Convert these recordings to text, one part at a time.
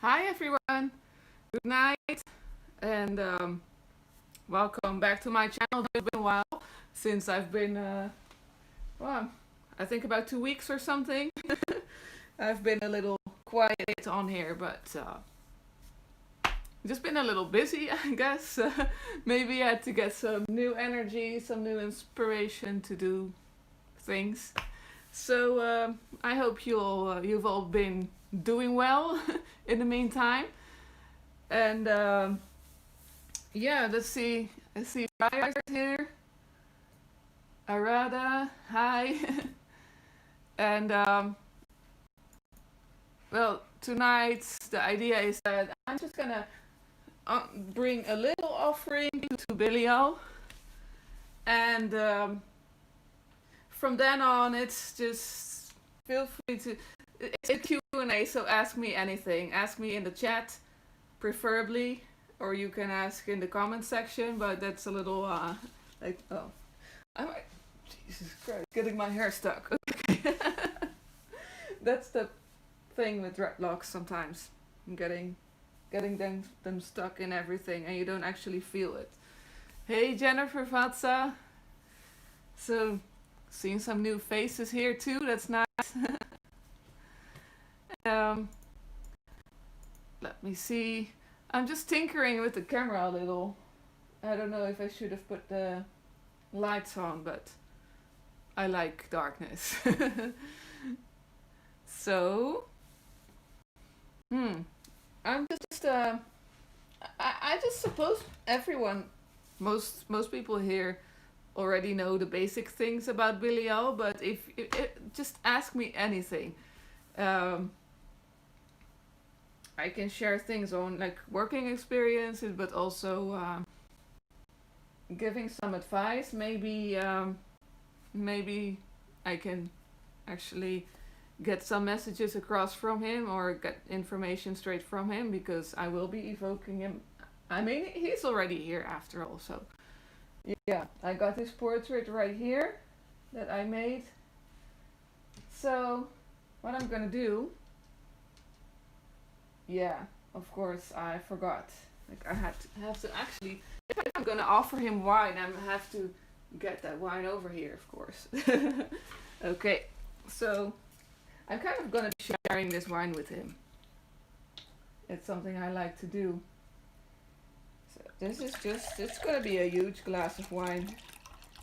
Hi everyone, good night, and welcome back to my channel. It's been a while since I've been, well, I think about 2 weeks or something. I've been a little quiet on here, but just been a little busy, I guess. Maybe I had to get some new energy, some new inspiration to do things. So I hope you've all been doing well in the meantime. And yeah, let's see. I see Raya's here. Arada, hi. And well, tonight the idea is that I'm just gonna bring a little offering to Belial, and from then on, it's just feel free to. It's a Q&A, so ask me anything. Ask me in the chat, preferably, or you can ask in the comment section. But that's a little like I might. Jesus Christ, getting my hair stuck. Okay. That's the thing with dreadlocks sometimes. Getting them stuck in everything and you don't actually feel it. Hey Jennifer Vatsa. So seeing some new faces here too, that's nice. um Let me see. I'm just tinkering with the camera a little. I don't know if I should have put the lights on, but I like darkness. So I'm just I just suppose everyone, most people here already know the basic things about Belial, but if just ask me anything. I can share things on like working experiences, but also giving some advice. Maybe I can actually get some messages across from him or get information straight from him, because I will be evoking him. I mean, he's already here after all, so yeah, I got his portrait right here that I made. So what I'm gonna do, yeah, of course I forgot. Like I have to actually, if I'm gonna offer him wine, I have to get that wine over here, of course. Okay, so I'm kind of gonna be sharing this wine with him. It's something I like to do. So this is just, it's gonna be a huge glass of wine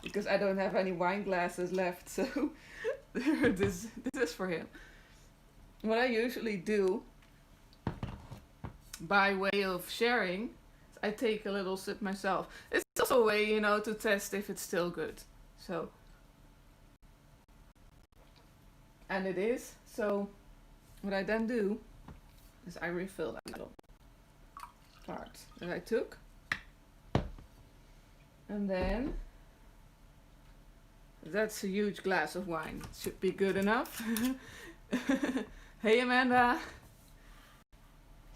because I don't have any wine glasses left, so this is for him. What I usually do by way of sharing is I take a little sip myself. It's also a way, to test if it's still good. So, and it is. So what I then do is I refill that little part that I took, and then that's a huge glass of wine. It should be good enough. Hey Amanda,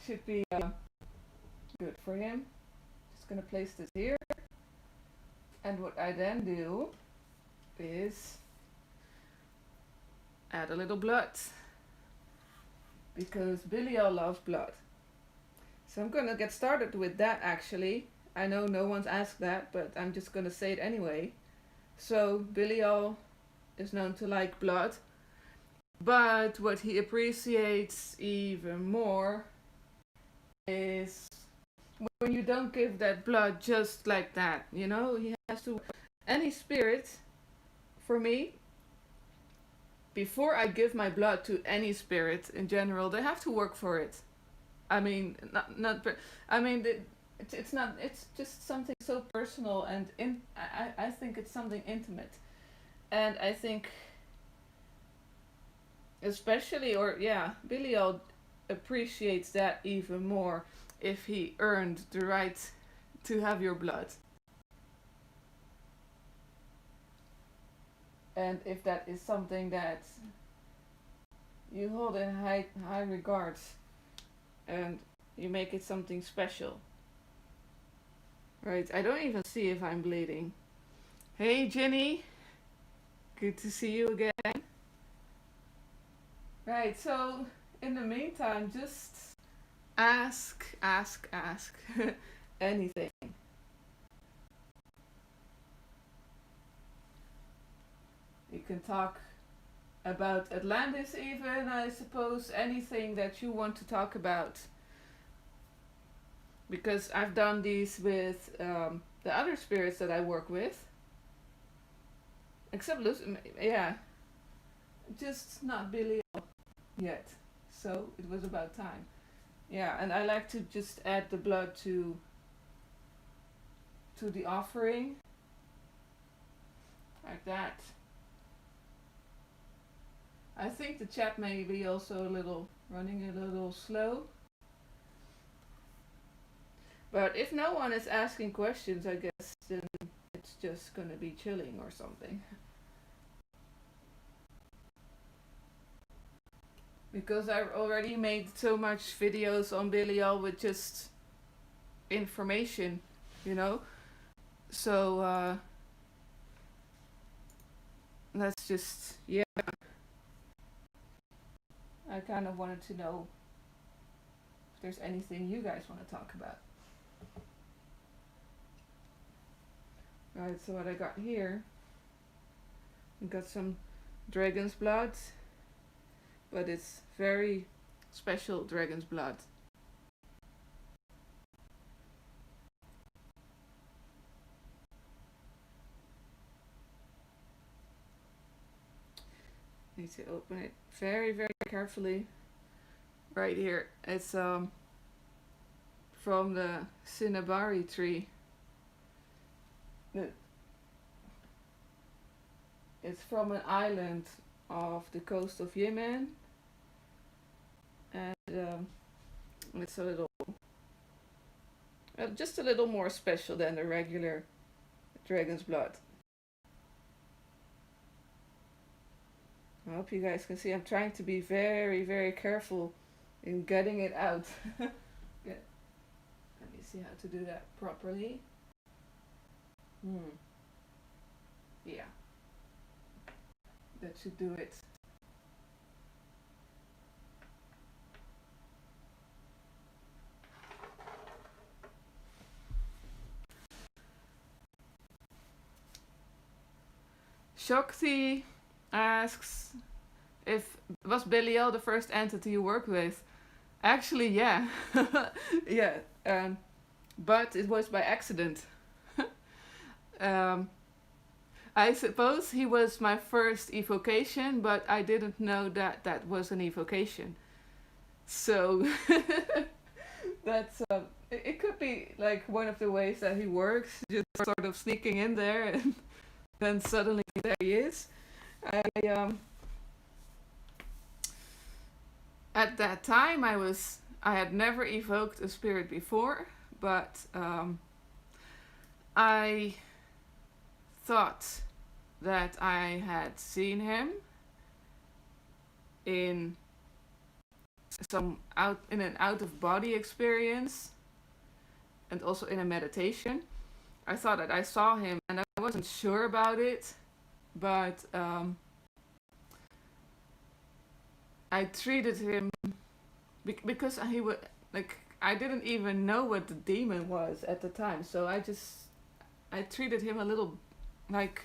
should be good for him. Just gonna place this here, and what I then do is add a little blood, because Belial loves blood. So I'm gonna get started with that actually. I know no one's asked that, but I'm just gonna say it anyway. So Belial is known to like blood, but what he appreciates even more is when you don't give that blood just like that. He has to, any spirit, for me, before I give my blood to any spirit in general, they have to work for it. I mean, I mean, it's not. It's just something so personal, and I think it's something intimate, and I think, especially, or yeah, Belial appreciates that even more if he earned the right to have your blood. And if that is something that you hold in high regards, and you make it something special. Right, I don't even see if I'm bleeding. Hey Jenny, good to see you again. Right, so in the meantime, just Ask anything. You can talk about Atlantis, even, I suppose, anything that you want to talk about. Because I've done these with the other spirits that I work with. Except, yeah, just not Belial yet. So it was about time. Yeah, and I like to just add the blood to the offering, like that. I think the chat may be also a little running a little slow. But if no one is asking questions, I guess then it's just gonna be chilling or something. Because I already made so much videos on Belial with just information, you know? So, that's just, yeah. I kind of wanted to know if there's anything you guys want to talk about. Right, so what I got here, I got some dragon's blood, but it's very special dragon's blood. Need to open it very, very carefully. Right here, it's from the cinnabari tree. It's from an island off the coast of Yemen, and it's a little, just a little more special than the regular dragon's blood. I hope you guys can see. I'm trying to be very, very careful in getting it out. Yeah. Let me see how to do that properly. Yeah. That should do it. Shakti asks if was Belial the first entity you worked with. Actually, yeah. Yeah. But it was by accident. um, I suppose he was my first evocation, but I didn't know that that was an evocation. So that's it could be like one of the ways that he works, just sort of sneaking in there, and then suddenly there he is. I At that time I had never evoked a spirit before, but I thought that I had seen him in an out of body experience, and also in a meditation. I thought that I saw him, and I wasn't sure about it, but I treated him because he would like I didn't even know what the demon was at the time, so I treated him a little like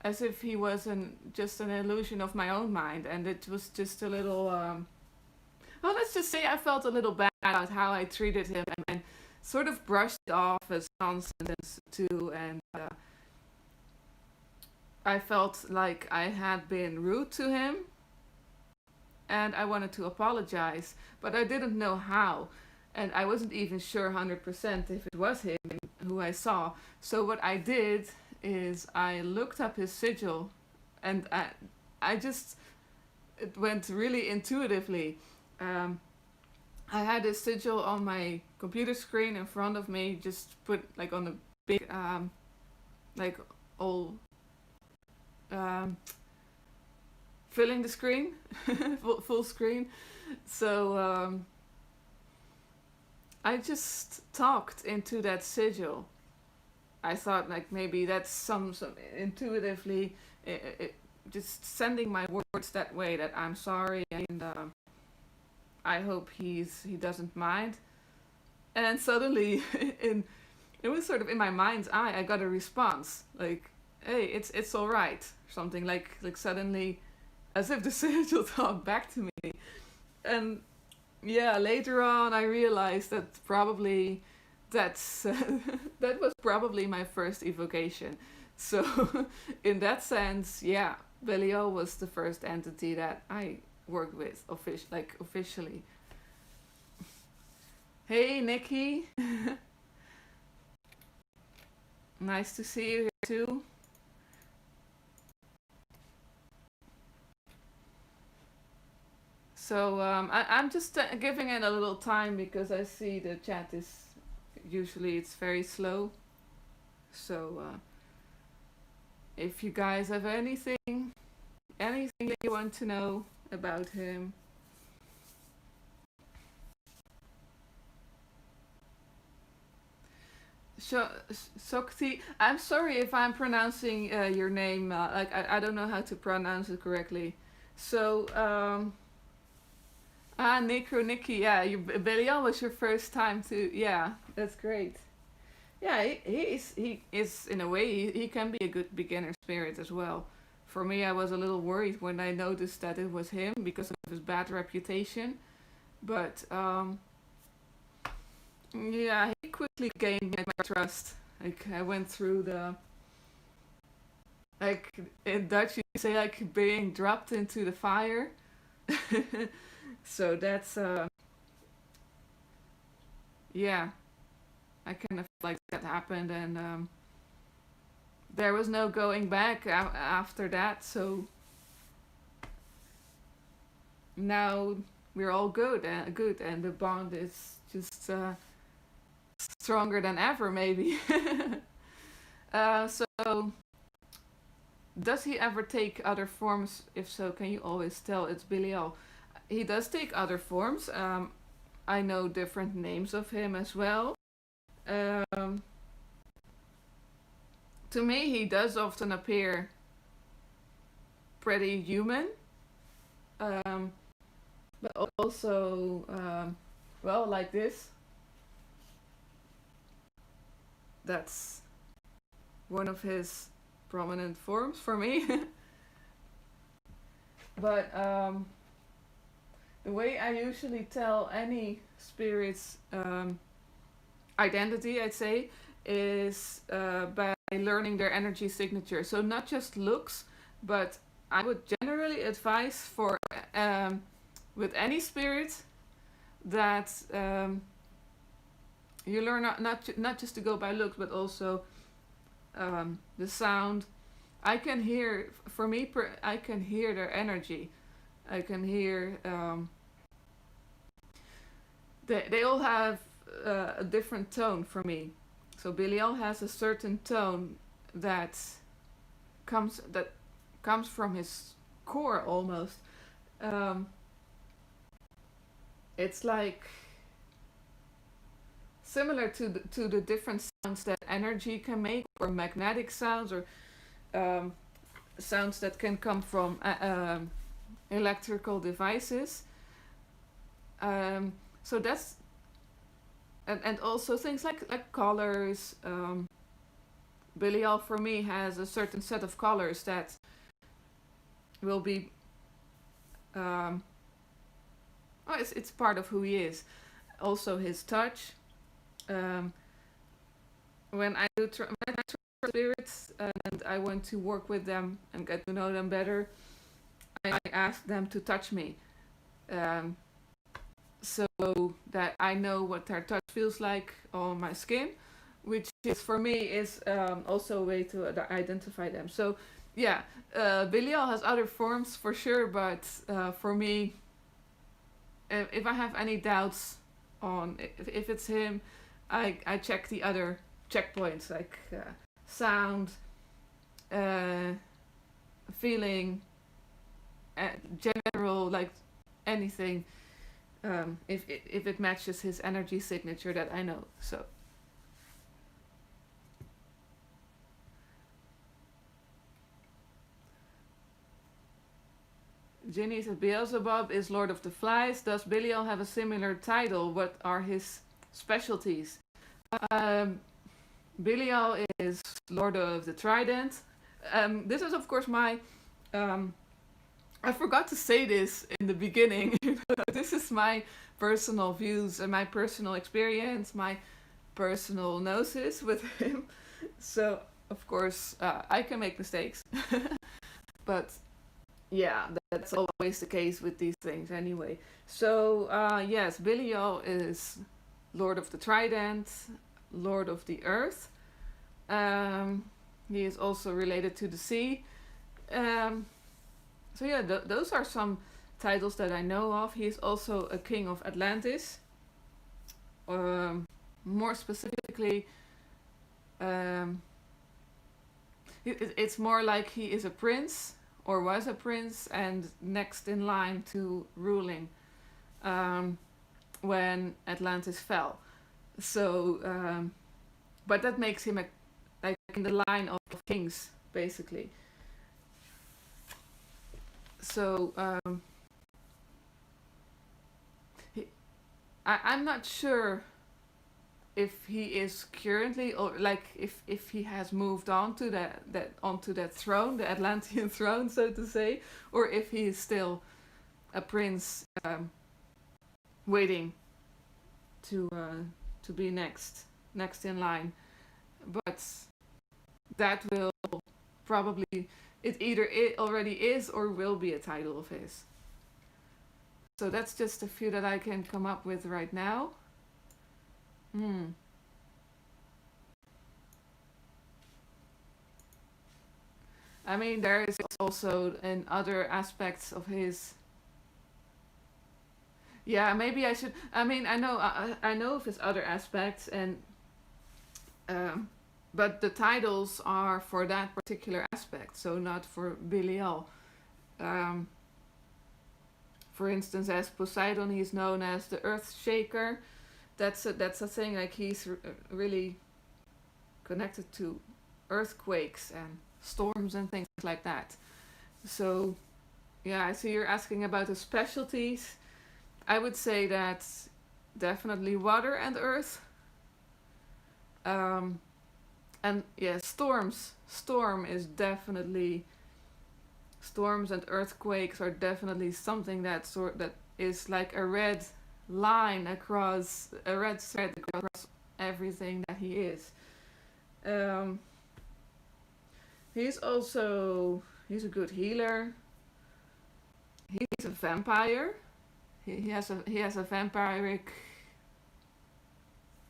as if he was just an illusion of my own mind, and it was just a little. Well, let's just say I felt a little bad about how I treated him, and sort of brushed it off as nonsense too, and I felt like I had been rude to him, and I wanted to apologize, but I didn't know how, and I wasn't even sure 100% if it was him who I saw. So what I did is I looked up his sigil, and I just it went really intuitively. I had his sigil on my computer screen in front of me, just put like on a big like all filling the screen, full screen. So I just talked into that sigil. I thought like maybe that's some intuitively just sending my words that way, that I'm sorry, and I hope he doesn't mind. And suddenly, in it was sort of in my mind's eye, I got a response like, "Hey, it's all right," something like suddenly, as if the sigil talked back to me. And yeah, later on, I realized that probably that's that was probably my first evocation. So, in that sense, yeah, Belial was the first entity that I worked with officially. Hey, Nikki, nice to see you here too. So I'm just giving it a little time because I see the chat is usually it's very slow. So if you guys have anything that you want to know about him. Sokti, I'm sorry if I'm pronouncing your name like I don't know how to pronounce it correctly. So Nikki, yeah, Belial was your first time to, yeah, that's great. Yeah, he is in a way he can be a good beginner spirit as well. For me, I was a little worried when I noticed that it was him because of his bad reputation. But yeah, he quickly gained my trust. Like I went through the like in Dutch you say like being dropped into the fire. So that's yeah, I kind of like that happened, and there was no going back after that. So now we're all good, and the bond is just stronger than ever, maybe. So, does he ever take other forms? If so, can you always tell it's Belial? He does take other forms. I know different names of him as well. Um, to me, he does often appear pretty human, um, but also, well, like this. That's one of his prominent forms for me. But the way I usually tell any spirit's identity, I'd say, is by learning their energy signature. So not just looks, but I would generally advise for with any spirit that you learn not just to go by looks, but also the sound. I can hear, for me, I can hear their energy. I can hear. They all have a different tone for me. So Belial has a certain tone that that comes from his core almost. Um, it's like similar to the different sounds that energy can make, or magnetic sounds, or um, sounds that can come from electrical devices. So that's and also things like colors. Belial for me has a certain set of colors that will be oh, it's part of who he is. Also his touch. Um, when I when I try spirits and I want to work with them and get to know them better, I ask them to touch me, um, so that I know what their touch feels like on my skin, which is for me is also a way to identify them. So yeah, Belial has other forms for sure, but for me, if I have any doubts on if it's him, I check the other checkpoints like sound, uh, feeling, general, like anything. If it matches his energy signature that I know. So Ginny says Beelzebub is Lord of the Flies. Does Belial have a similar title? What are his specialties? Um, Belial is Lord of the Trident. This is, of course, my. I forgot to say this in the beginning. This is my personal views and my personal experience, my personal gnosis with him. So, of course, I can make mistakes. But yeah, that's always the case with these things anyway. So, yes, Belial is Lord of the Trident, Lord of the Earth. He is also related to the sea. So yeah, those are some titles that I know of. He is also a king of Atlantis. More specifically, um, it's more like he is a prince or was a prince and next in line to ruling when Atlantis fell. So, but that makes him like in the line of kings, basically. So, I'm not sure if he is currently or like if he has moved on to that onto that throne, the Atlantean throne, so to say, or if he is still a prince waiting to be next in line. But that will probably it already is or will be a title of his. So that's just a few that I can come up with right now. I mean, there is also in other aspects of his. Yeah, maybe I should. I mean, I know of his other aspects, and um, but the titles are for that particular aspect, so not for Belial. Um, for instance, as Poseidon, he's known as the Earth Shaker. That's a thing. Like he's really connected to earthquakes and storms and things like that. So, yeah, I see you're asking about the specialties. I would say that definitely water and earth. Um, and yeah, storms. Storms and earthquakes are definitely something that is like a red line across a red thread across everything that he is. Um, he's a good healer. He's a vampire. He has a vampiric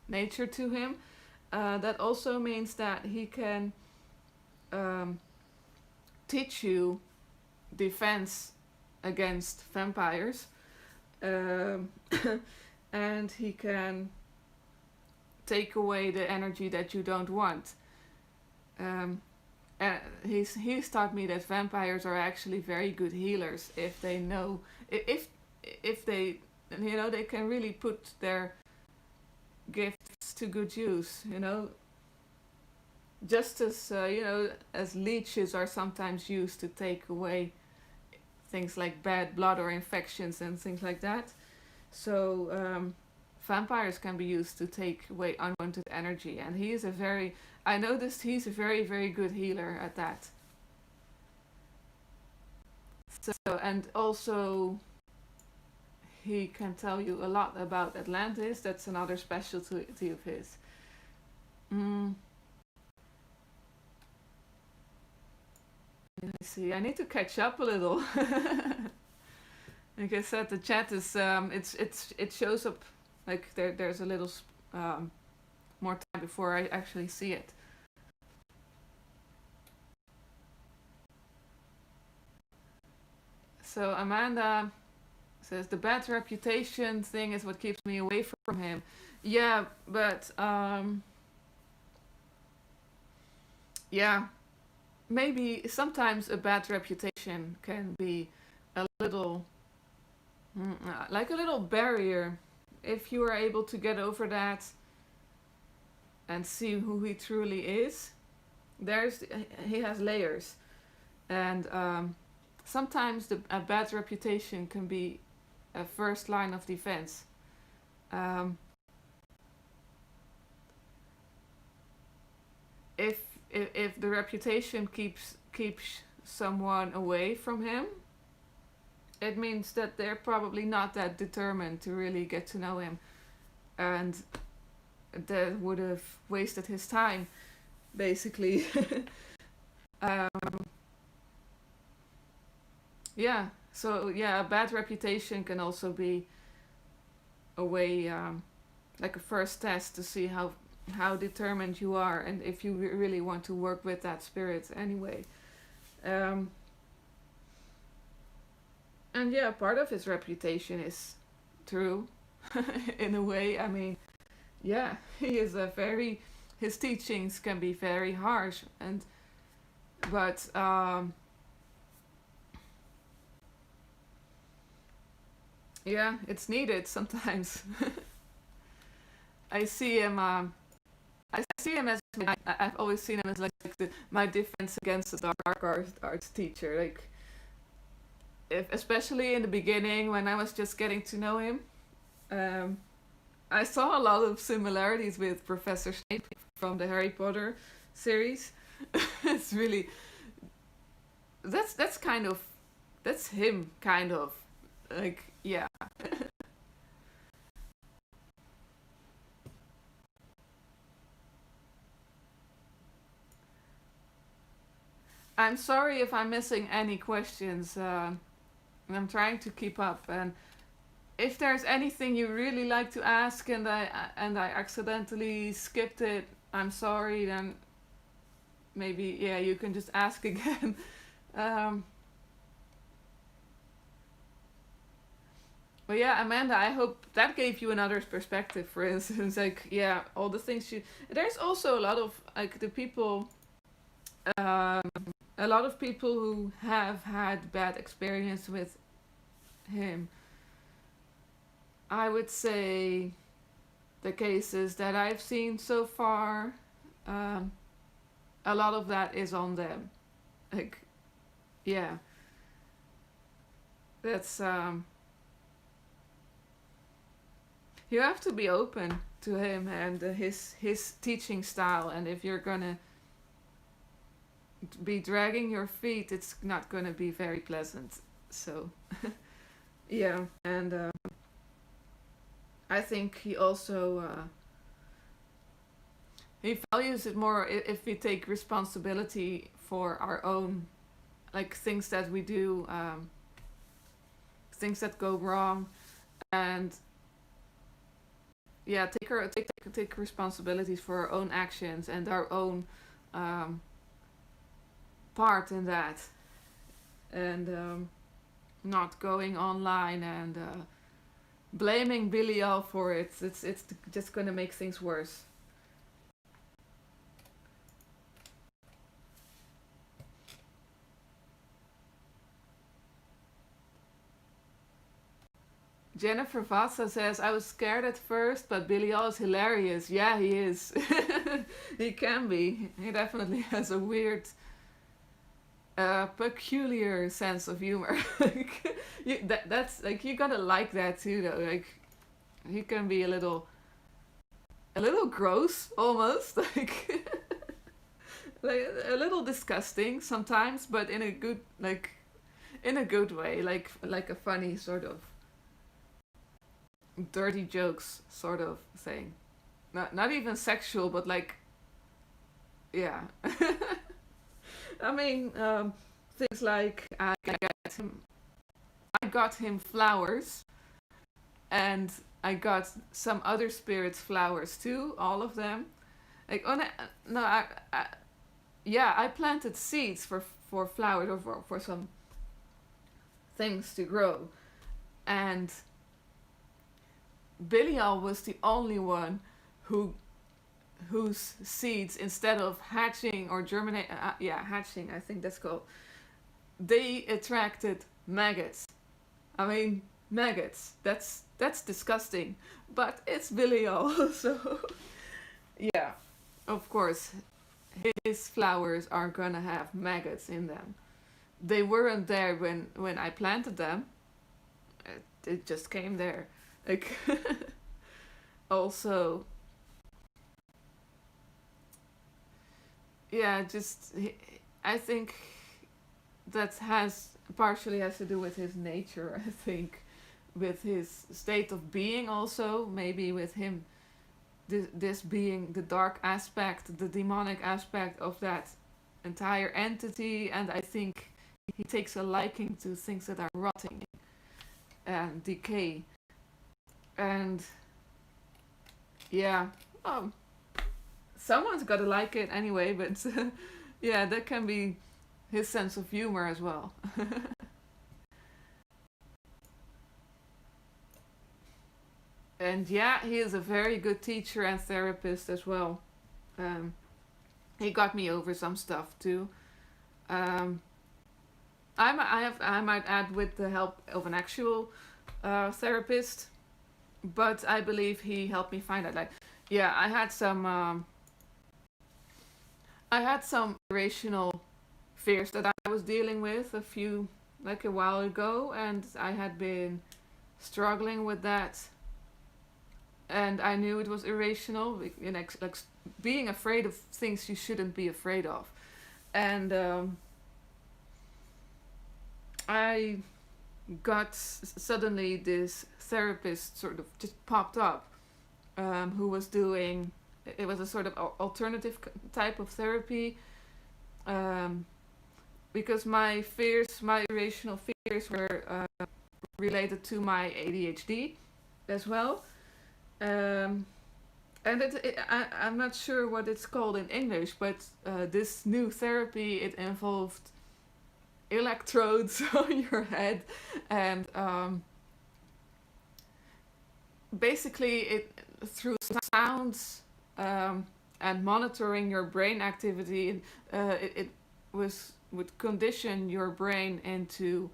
nature to him. That also means that he can um, teach you defense against vampires, um, and he can take away the energy that you don't want. He's taught me that vampires are actually very good healers if they know if they they can really put their gifts to good use. Just as as leeches are sometimes used to take away things like bad blood or infections and things like that. So vampires can be used to take away unwanted energy, and I noticed he's a very, very good healer at that. So, and also he can tell you a lot about Atlantis. That's another specialty of his. Mm, let me see. I need to catch up a little. Like I said, the chat is it shows up like there's a little more time before I actually see it. So Amanda says the bad reputation thing is what keeps me away from him. Yeah, but yeah, maybe sometimes a bad reputation can be a little like a little barrier. If you are able to get over that and see who he truly is, he has layers, and sometimes a bad reputation can be a first line of defense. Um, if, if the reputation keeps someone away from him, it means that they're probably not that determined to really get to know him, and that would have wasted his time, basically. um, yeah. So yeah, a bad reputation can also be a way, like a first test to see how determined you are, and if you really want to work with that spirit anyway. Um, and yeah, part of his reputation is true, in a way. I mean, yeah, he is a very. His teachings can be very harsh, but yeah, it's needed sometimes. I see him. I see him as I've always seen him as like my defense against the arts teacher. Like, if especially in the beginning when I was just getting to know him, um, I saw a lot of similarities with Professor Snape from the Harry Potter series. It's really that's kind of that's him kind of, like, yeah. I'm sorry if I'm missing any questions. I'm trying to keep up, and if there's anything you really like to ask and I accidentally skipped it, I'm sorry. Then maybe, yeah, you can just ask again. um, but yeah, Amanda, I hope that gave you another perspective. For instance, like, yeah, all the things you. There's also a lot of like the people. Um, a lot of people who have had bad experience with him. I would say the cases that I've seen so far, um, a lot of that is on them. Like, yeah, that's you have to be open to him and his teaching style, and if you're gonna be dragging your feet, it's not gonna be very pleasant. So, yeah, and I think he also he values it more if we take responsibility for our own, like, things that we do, things that go wrong, and yeah, take responsibilities for our own actions and our own um, part in that, and not going online and blaming Belial for it. It's just gonna make things worse. Jennifer Vasa says, I was scared at first, but Belial is hilarious. Yeah, he is. He can be. He definitely has a weird, peculiar sense of humor. Like, that's like, you gotta like that too, though. Like, he can be a little gross almost, like a little disgusting sometimes, but in a good, like, in a good way, like a funny sort of dirty jokes sort of thing. Not even sexual, but like, yeah. I mean, things like I got him flowers, and I got some other spirits flowers too. All of them. Like, oh no, yeah, I planted seeds for flowers, or for some things to grow, and Belial was the only one who whose seeds, instead of hatching or germinate, yeah, hatching, I think that's called, they attracted maggots. I mean, maggots. That's disgusting, but it's Belial. So yeah, of course, his flowers are gonna have maggots in them. they weren't there when I planted them. It just came there. Like also, yeah, just I think that has partially has to do with his nature. I think with his state of being, also maybe with him, this being the dark aspect, the demonic aspect of that entire entity, and I think he takes a liking to things that are rotting and decay. And yeah, um, someone's got to like it anyway, but yeah, that can be his sense of humor as well. And yeah, he is a very good teacher and therapist as well. Um, he got me over some stuff too. Um, I might add with the help of an actual therapist, but I believe he helped me find out. Like, yeah, I had some irrational fears that I was dealing with a while ago, and I had been struggling with that, and I knew it was irrational, like being afraid of things you shouldn't be afraid of, and I got suddenly this therapist sort of just popped up, who was doing it was a sort of alternative type of therapy, um, because my irrational fears were related to my ADHD as well. Um, and I'm not sure what it's called in English, but this new therapy, it involved electrodes on your head, and basically it through sounds, and monitoring your brain activity, it was would condition your brain into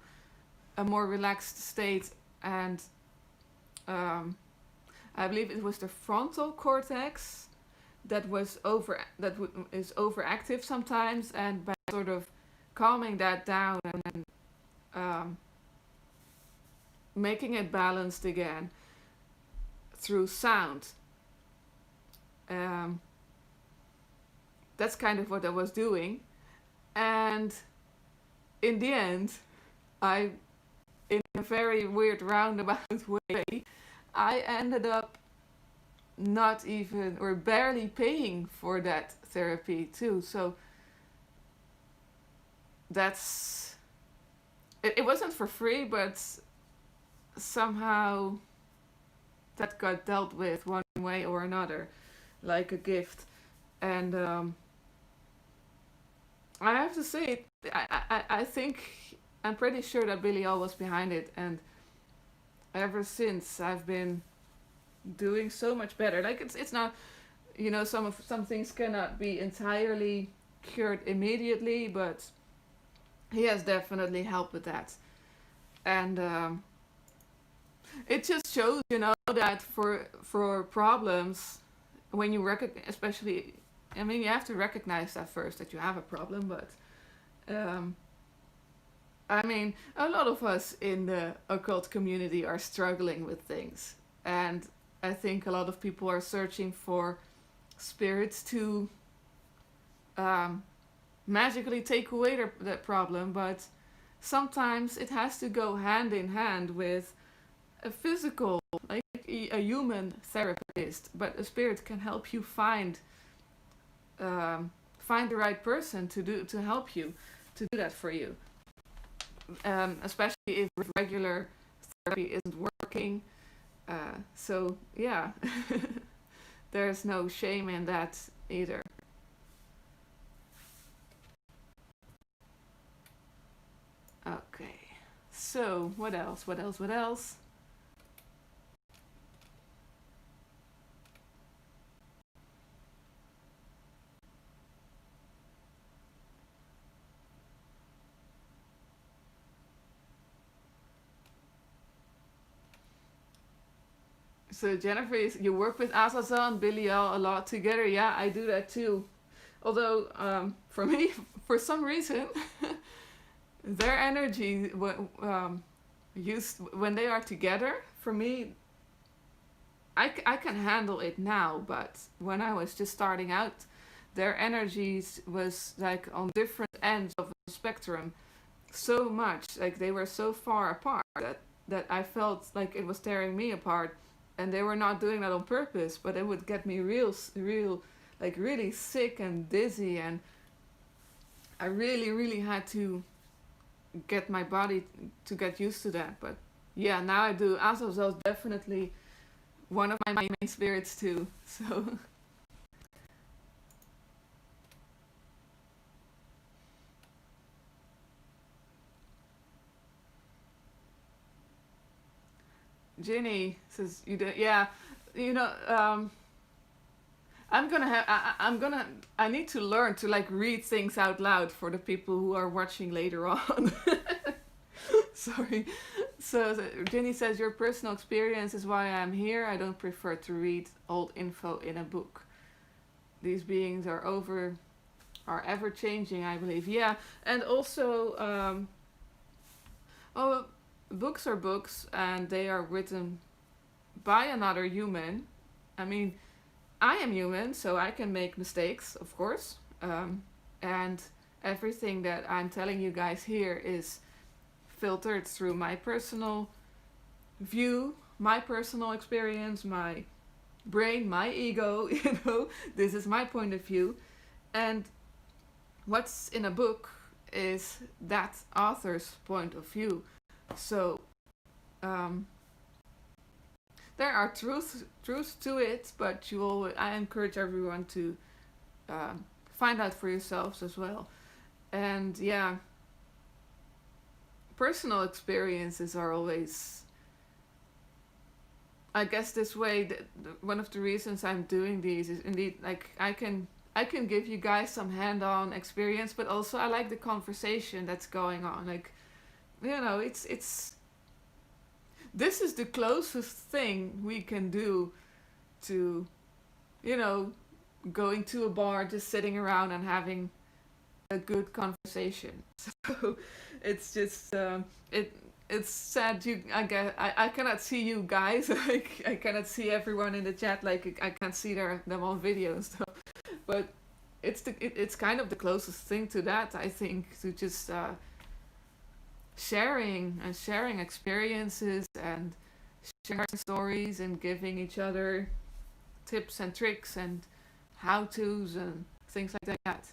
a more relaxed state, and um, I believe it was the frontal cortex is overactive sometimes, and by sort of calming that down and um, making it balanced again through sound. Um, that's kind of what I was doing, and in the end, I, in a very weird roundabout way, I ended up not even or barely paying for that therapy too. So that's it wasn't for free, but somehow that got dealt with one way or another, like a gift. And I have to say, I think I'm pretty sure that Belial was behind it, and ever since I've been doing so much better. Like it's not, some things cannot be entirely cured immediately, but he has definitely helped with that. And it just shows, that for problems, when you recognize, especially, I mean, you have to recognize that first that you have a problem, but um, I mean, a lot of us in the occult community are struggling with things, and I think a lot of people are searching for spirits to um, magically take away that problem, but sometimes it has to go hand in hand with a physical, like a human therapist, but a spirit can help you find the right person to help you to do that for you. Especially if regular therapy isn't working. So yeah, there's no shame in that either. Okay. So what else? What else? What else? So Jennifer, you work with Azazel and Belial a lot together. Yeah, I do that too. Although for me, for some reason, their energy used when they are together. For me, I can handle it now, but when I was just starting out, their energies was like on different ends of the spectrum, so much like they were so far apart that I felt like it was tearing me apart, and they were not doing that on purpose, but it would get me real like really sick and dizzy, and I really had to get my body to get used to that. But yeah, now I do. Azazel is definitely one of my main spirits too. So Ginny says you did. Yeah, you know. I'm gonna have. I'm gonna. I need to learn to like read things out loud for the people who are watching later on. Sorry. So Ginny says your personal experience is why I'm here. I don't prefer to read old info in a book. These beings are ever changing, I believe. Yeah, and also, oh, books are books, and they are written by another human. I mean, I am human, so I can make mistakes, of course. And everything that I'm telling you guys here is filtered through my personal view, my personal experience, my brain, my ego, this is my point of view. And what's in a book is that author's point of view. So um, there are truths to it, but I encourage everyone to find out for yourselves as well. And yeah, personal experiences are always, I guess, this way. One of the reasons I'm doing these is indeed like I can give you guys some hand-on experience, but also I like the conversation that's going on. Like, it's this is the closest thing we can do to, you know, going to a bar, just sitting around and having a good conversation. So it's just it it's sad I cannot see you guys. I cannot see everyone in the chat. Like I can't see them on videos. So, but it's kind of the closest thing to that, I think, to just sharing experiences and sharing stories and giving each other tips and tricks and how to's and things like that.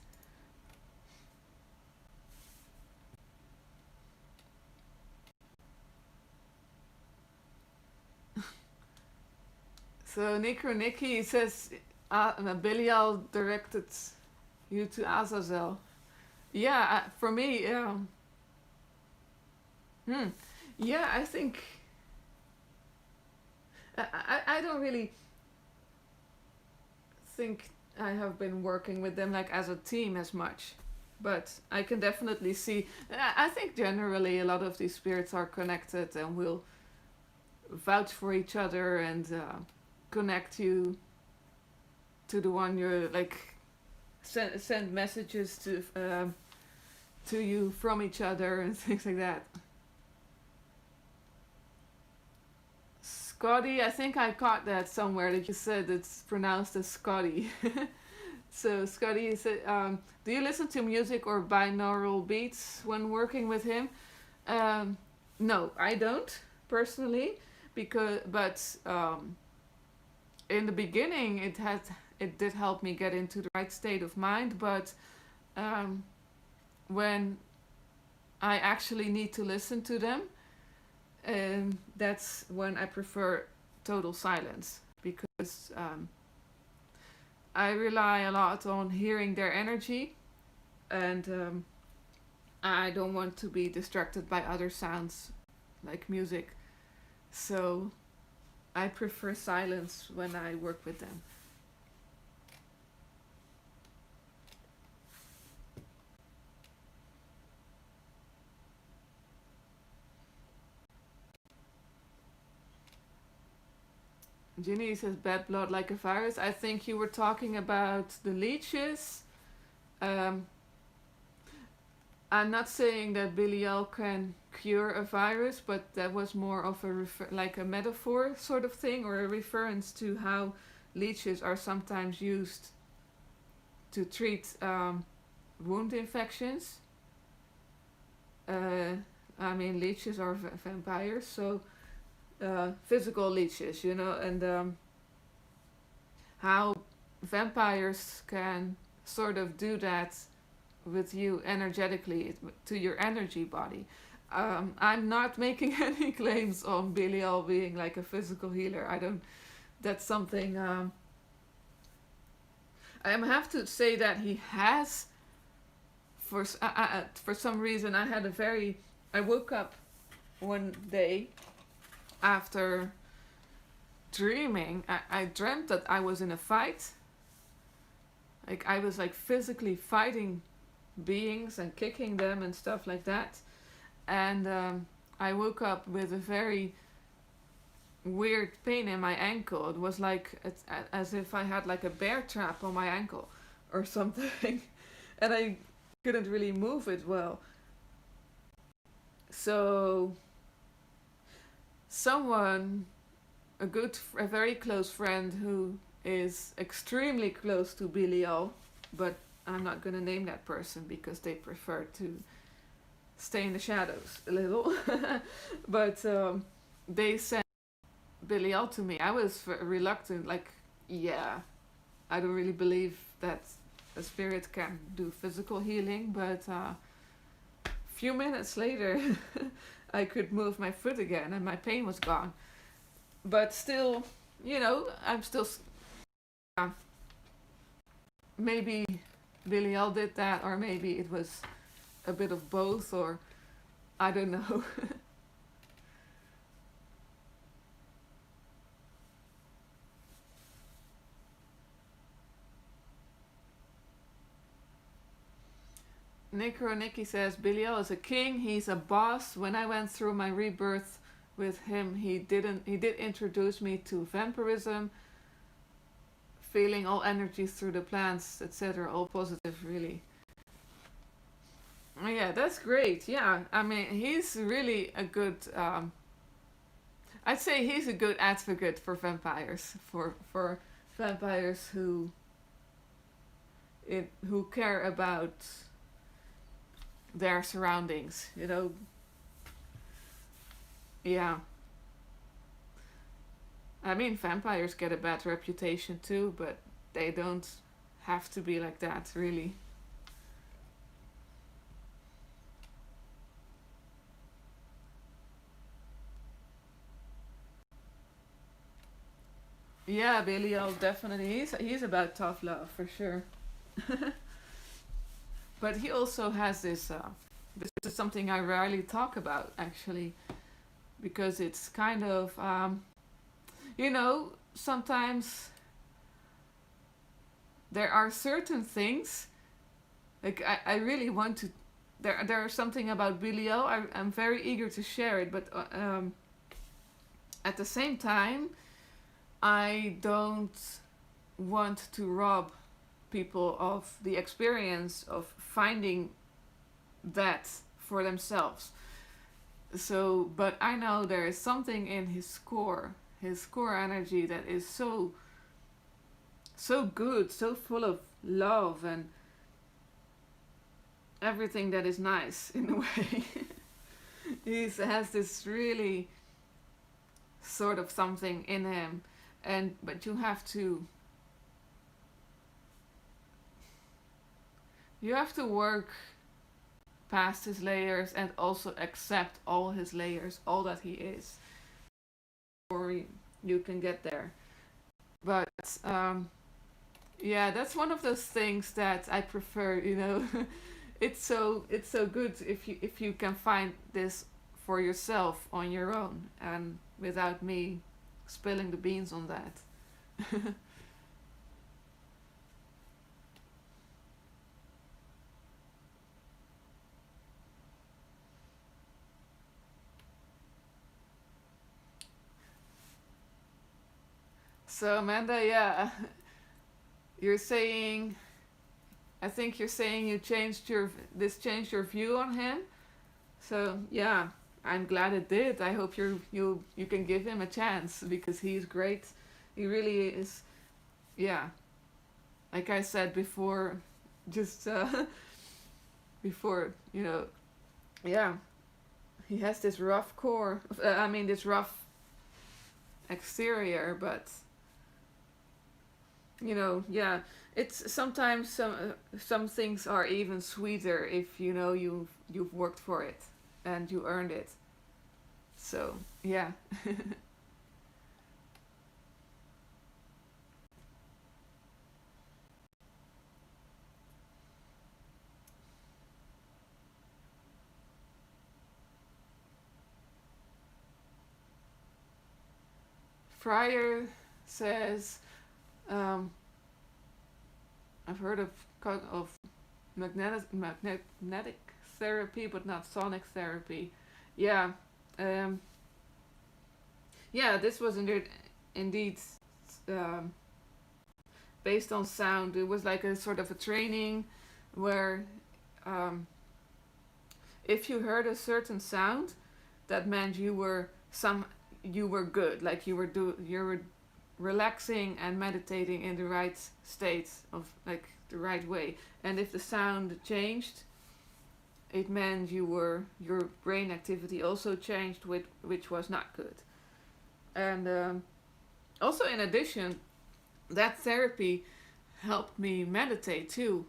So Necro Nikki says Belial directed you to Azazel. Yeah, for me, hmm, yeah, I think I don't really think I have been working with them like as a team as much, but I can definitely see. I think generally a lot of these spirits are connected and will vouch for each other and connect you to the one you're like send messages to you from each other and things like that. Scotty, I think I caught that somewhere that you said it's pronounced as Scotty. So Scotty said, do you listen to music or binaural beats when working with him? No, I don't personally, but in the beginning it did help me get into the right state of mind. But when I actually need to listen to them, that's when I prefer total silence, because I rely a lot on hearing their energy, and I don't want to be distracted by other sounds like music. So I prefer silence when I work with them. Ginny says bad blood like a virus. I think you were talking about the leeches. Um, I'm not saying that Belial can cure a virus, but that was more of a like a metaphor sort of thing, or a reference to how leeches are sometimes used to treat wound infections. Uh, I mean, leeches are vampires, so physical leeches, you know, and how vampires can sort of do that with you energetically to your energy body. I'm not making any claims on Belial being like a physical healer. I don't. That's something. I have to say that he has. For some reason, I had a very. I woke up one day after dreaming. I dreamt that I was in a fight. Like I was like physically fighting beings and kicking them and stuff like that. And I woke up with a very weird pain in my ankle. It was like as if I had like a bear trap on my ankle or something, and I couldn't really move it well. So someone, a very close friend who is extremely close to Belial, but I'm not gonna name that person because they prefer to stay in the shadows a little. But they sent Belial to me. I was reluctant, like, yeah, I don't really believe that a spirit can do physical healing, but a few minutes later, I could move my foot again and my pain was gone. But still, you know, I'm still. Uh, maybe Belial did that, or maybe it was a bit of both, or I don't know. Nikki says Belial is a king. He's a boss. When I went through my rebirth with him, he did introduce me to vampirism, feeling all energies through the plants, etc. All positive, really. Yeah, that's great. Yeah, I mean, he's really a good. I'd say he's a good advocate for vampires, for vampires who care about their surroundings. You know. Yeah. I mean, vampires get a bad reputation too, but they don't have to be like that, really. Yeah, Belial definitely. He's about tough love for sure. But he also has this. This is something I rarely talk about actually, because it's kind of you know, sometimes there are certain things like I really want to. There's something about Belial. I'm very eager to share it, but at the same time, I don't want to rob people of the experience of finding that for themselves. So, but I know there is something in his core energy that is so good, so full of love and everything that is nice in a way. He has this really sort of something in him, and but you have to work past his layers and also accept all his layers, all that he is, or you can get there. But yeah, that's one of those things that I prefer. You know, it's so good if you can find this for yourself on your own and without me spilling the beans on that. So Amanda, yeah, you're saying I think you're saying you changed your this changed your view on him. So yeah, I'm glad it did. I hope you can give him a chance because he's great. He really is. Yeah, like I said before, just before yeah, he has this rough core. I mean, this rough exterior, but yeah, it's sometimes some things are even sweeter if you've worked for it and you earned it. So yeah. Fryer says, um, I've heard of magnetic therapy, but not sonic therapy. Yeah, um, yeah. This was indeed um, based on sound. It was like a sort of a training where um, if you heard a certain sound, that meant you were good. Like you were relaxing and meditating in the right state of like the right way. And if the sound changed, it meant your brain activity also changed, which was not good. And also in addition, that therapy helped me meditate too,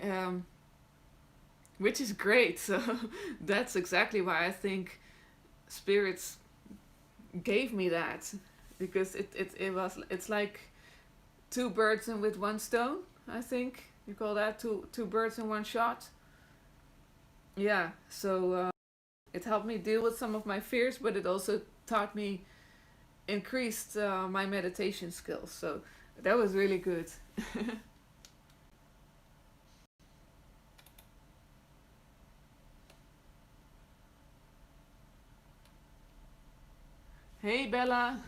um, which is great. So that's exactly why I think spirits gave me that, because it's like two birds in with one stone. I think you call that two birds in one shot. Yeah. So it helped me deal with some of my fears, but it also taught me increased my meditation skills. So that was really good. Hey Bella,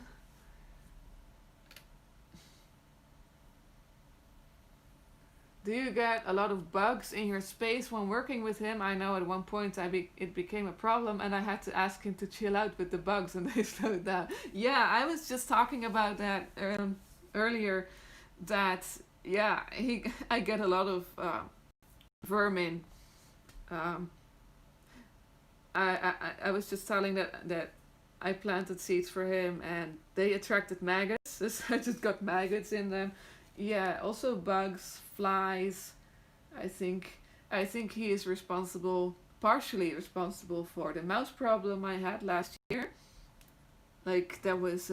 do you get a lot of bugs in your space when working with him? I know at one point it became a problem and I had to ask him to chill out with the bugs and they slowed down. Yeah, I was just talking about that earlier. That yeah, he I get a lot of vermin. Um, I was just telling that I planted seeds for him and they attracted maggots. So I just got maggots in them. Yeah, also bugs, flies. I think I think he is partially responsible for the mouse problem I had last year. Like that was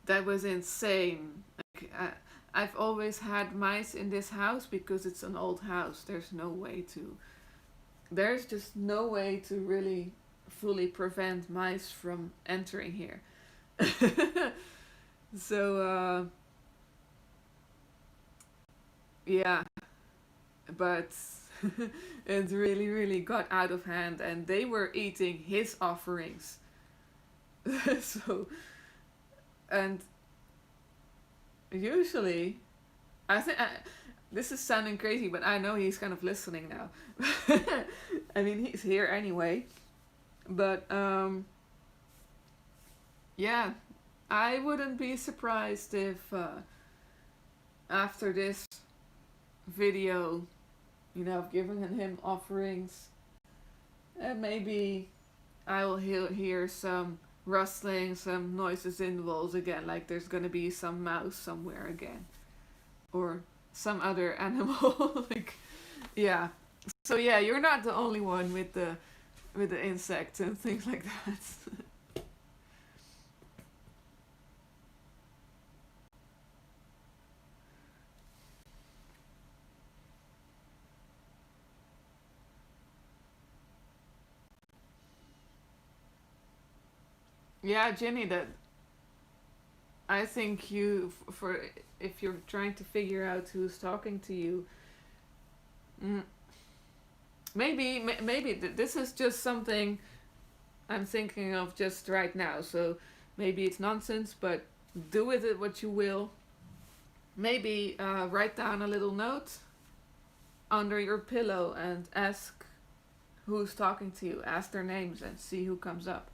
that was insane. Like I've always had mice in this house because it's an old house. There's just no way to really fully prevent mice from entering here. So yeah, but it really got out of hand, and they were eating his offerings. So and usually, I think this is sounding crazy, but I know he's kind of listening now. I mean, he's here anyway. But yeah, I wouldn't be surprised if after this video, I've given him offerings, and maybe I will hear some rustling, some noises in the walls again, like there's gonna be some mouse somewhere again, or some other animal. Like, yeah. So yeah, you're not the only one with the insects and things like that. Yeah, Jenny, that I think for if you're trying to figure out who's talking to you, mm, maybe this is just something I'm thinking of just right now. So maybe it's nonsense, but do with it what you will. maybe write down a little note under your pillow and ask who's talking to you. Ask their names and see who comes up.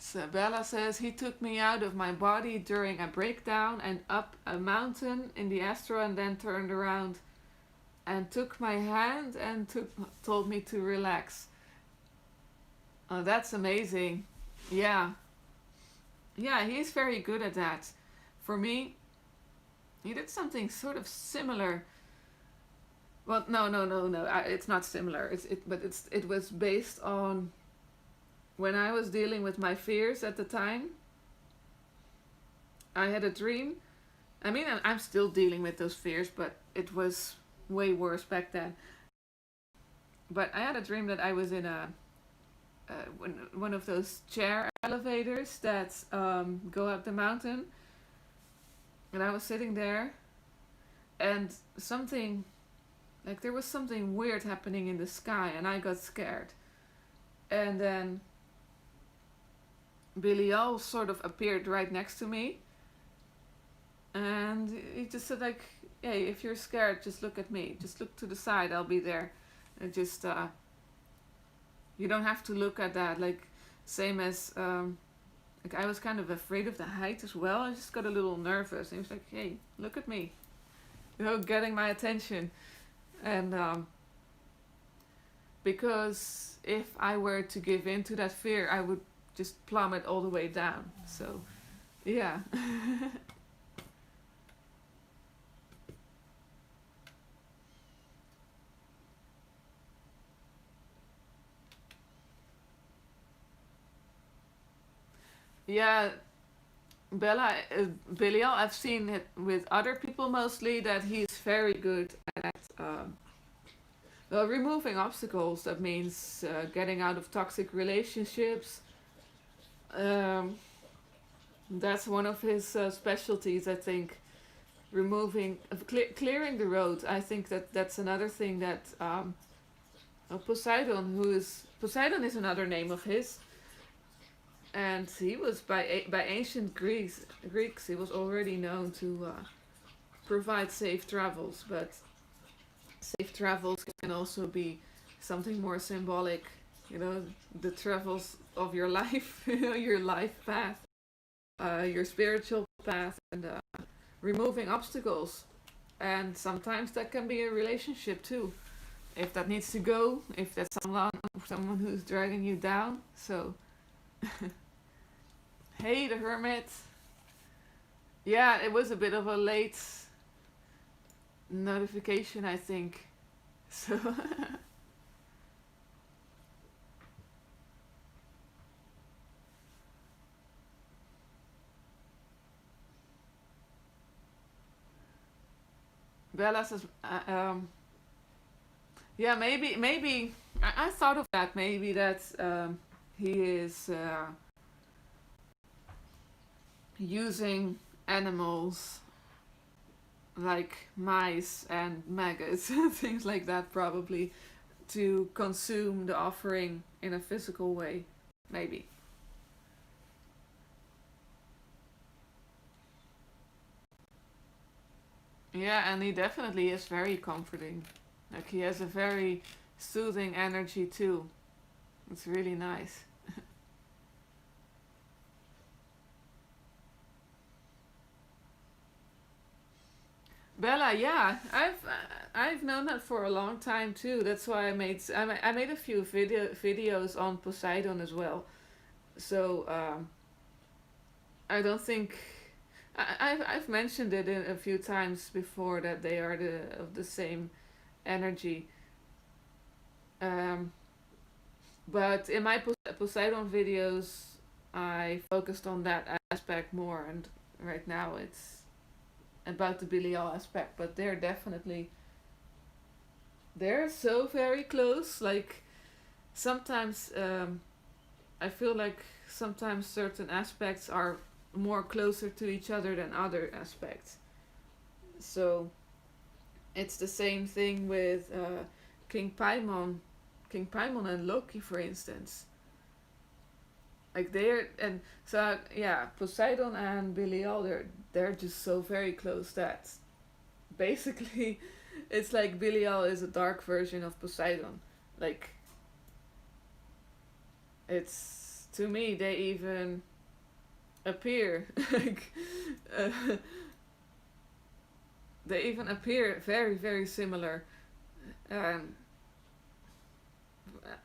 So Bella says he took me out of my body during a breakdown and up a mountain in the Astro, and then turned around and took my hand and told me to relax. Oh, that's amazing. Yeah. Yeah, he's very good at that. For me, he did something sort of similar. Well, no. It's not similar. It was based on when I was dealing with my fears at the time. I had a dream. I mean, I'm still dealing with those fears, but it was way worse back then. But I had a dream that I was in one of those chair elevators that go up the mountain, and I was sitting there, and something, like there was something weird happening in the sky, and I got scared. And then Belial sort of appeared right next to me, and he just said like, "Hey, if you're scared, just look at me. Just look to the side. I'll be there. And just you don't have to look at that." Like same as like I was kind of afraid of the height as well. I just got a little nervous. And he was like, "Hey, look at me," getting my attention, and because if I were to give in to that fear, I would just plummet all the way down. So, yeah. Yeah, Bella, Belial, I've seen it with other people mostly that he's very good at well, removing obstacles. That means getting out of toxic relationships. Um, that's one of his specialties, I think. Clearing the road. I think that's another thing that Poseidon is another name of his, and he was by ancient Greeks he was already known to provide safe travels, but safe travels can also be something more symbolic, the travels of your life, your life path, your spiritual path, and removing obstacles. And sometimes that can be a relationship too, if that needs to go, if that's someone who's dragging you down. So hey, the hermit. Yeah, it was a bit of a late notification, I think. So Bella says, yeah, maybe I thought of that. Maybe that he is using animals like mice and maggots, things like that, probably to consume the offering in a physical way. Maybe. Yeah, and he definitely is very comforting. Like he has a very soothing energy too. It's really nice. Bella, yeah, I've known that for a long time too. That's why I made a few videos on Poseidon as well. So I don't think I've mentioned it a few times before that they are of the same energy. Um, but in my Poseidon videos, I focused on that aspect more, and right now it's about the Belial aspect. But they're so very close. Like sometimes I feel like sometimes certain aspects are more closer to each other than other aspects. So it's the same thing with King Paimon. King Paimon and Loki, for instance. Like they're and so yeah, Poseidon and Belial, they're just so very close that basically it's like Belial is a dark version of Poseidon. Like it's to me they even appear like uh, they even appear very very similar. Um,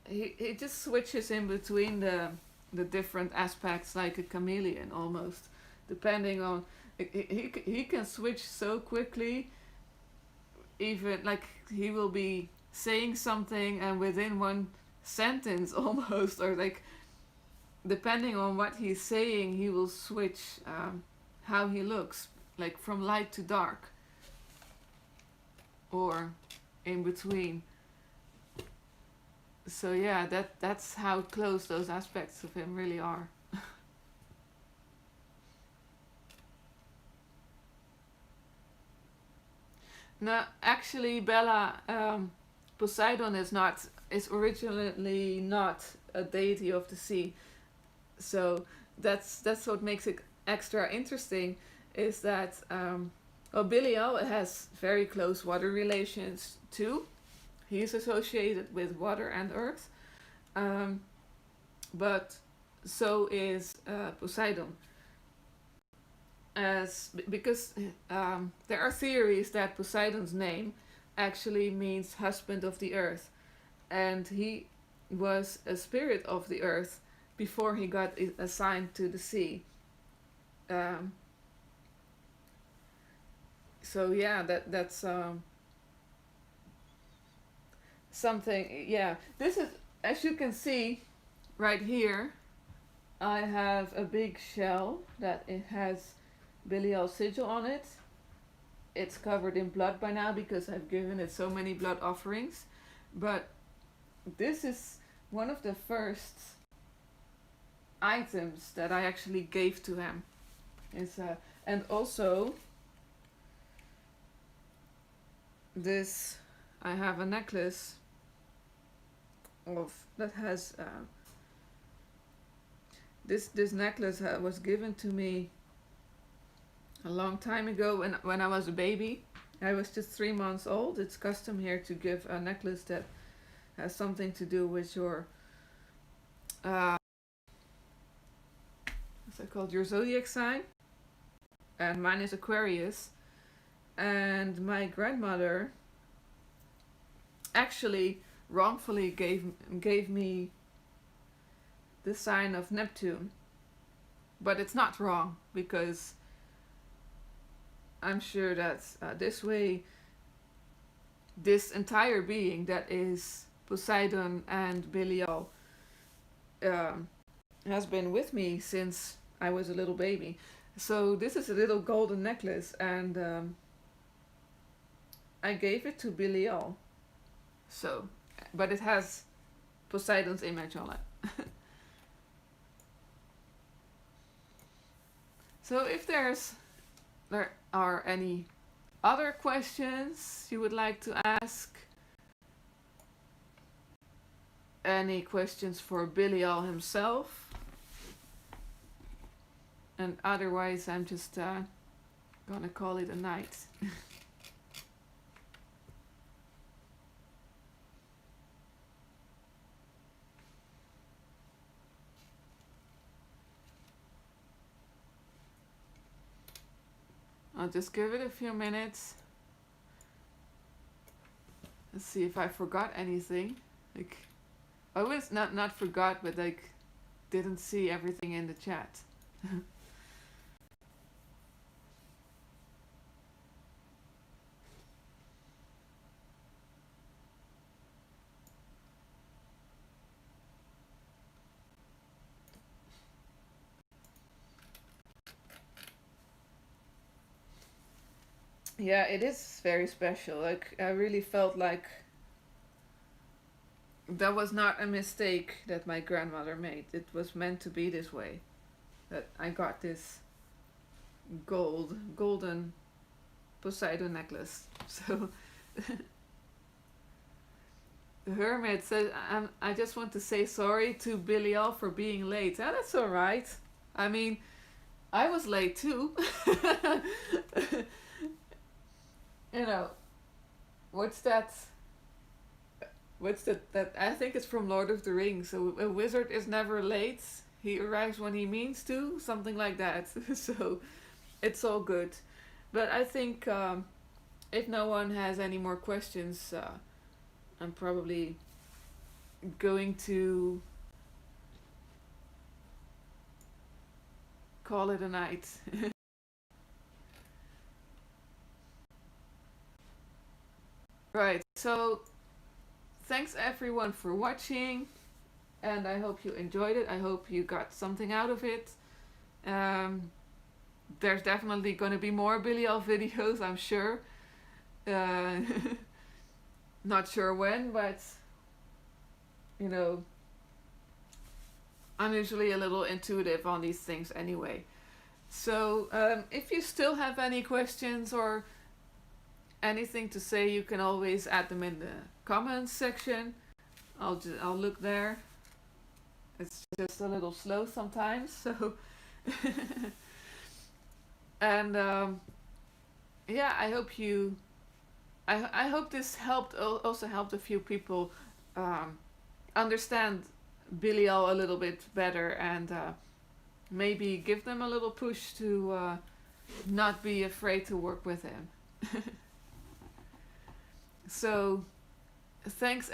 he just switches in between the different aspects like a chameleon almost, depending on he can switch so quickly. Even like he will be saying something and within one sentence almost, or like depending on what he's saying, he will switch how he looks, like from light to dark or in between. So yeah, that's how close those aspects of him really are. No, actually, Bella, Poseidon is originally not a deity of the sea. So that's what makes it extra interesting, is that well, Belial has very close water relations too. He is associated with water and earth, um, but so is Poseidon. Because there are theories that Poseidon's name actually means husband of the earth, and he was a spirit of the earth before he got assigned to the sea. Um, so yeah, that's something. Yeah, this is, as you can see right here. I have a big shell that it has Belial's sigil on it. It's covered in blood by now because I've given it so many blood offerings. But this is one of the first items that I actually gave to him. It's and also this, I have a necklace of that has this necklace was given to me a long time ago when I was a baby. I was just 3 months old. It's custom here to give a necklace that has something to do with your what's that called, your zodiac sign, and mine is Aquarius. And my grandmother actually wrongfully gave me the sign of Neptune, but it's not wrong because I'm sure that this way, this entire being that is Poseidon and Belial has been with me since I was a little baby. So this is a little golden necklace, and I gave it to Belial. So, but it has Poseidon's image on it. So if there are any other questions you would like to ask, any questions for Belial himself, and otherwise I'm just gonna call it a night. I'll just give it a few minutes. Let's see if I forgot anything. Like, I was not forgot, but like didn't see everything in the chat. Yeah, it is very special. Like I really felt like that was not a mistake that my grandmother made. It was meant to be this way. That I got this golden Poseidon necklace. So Hermit says, I just want to say sorry to Belial for being late. Ah, that's alright. I mean, I was late too. You know, what's that? What's that? I think it's from Lord of the Rings. A wizard is never late. He arrives when he means to, something like that. So it's all good. But I think if no one has any more questions, I'm probably going to call it a night. Right. So thanks everyone for watching, and I hope you enjoyed it. I hope you got something out of it. Um, there's definitely going to be more Belial videos, I'm sure. Uh, not sure when, but you know, I'm usually a little intuitive on these things anyway. So if you still have any questions or anything to say, you can always add them in the comments section. I'll look there. It's just a little slow sometimes, so and yeah, I hope you. I hope this helped. Also helped a few people um, understand Belial a little bit better, and maybe give them a little push to not be afraid to work with him. So thanks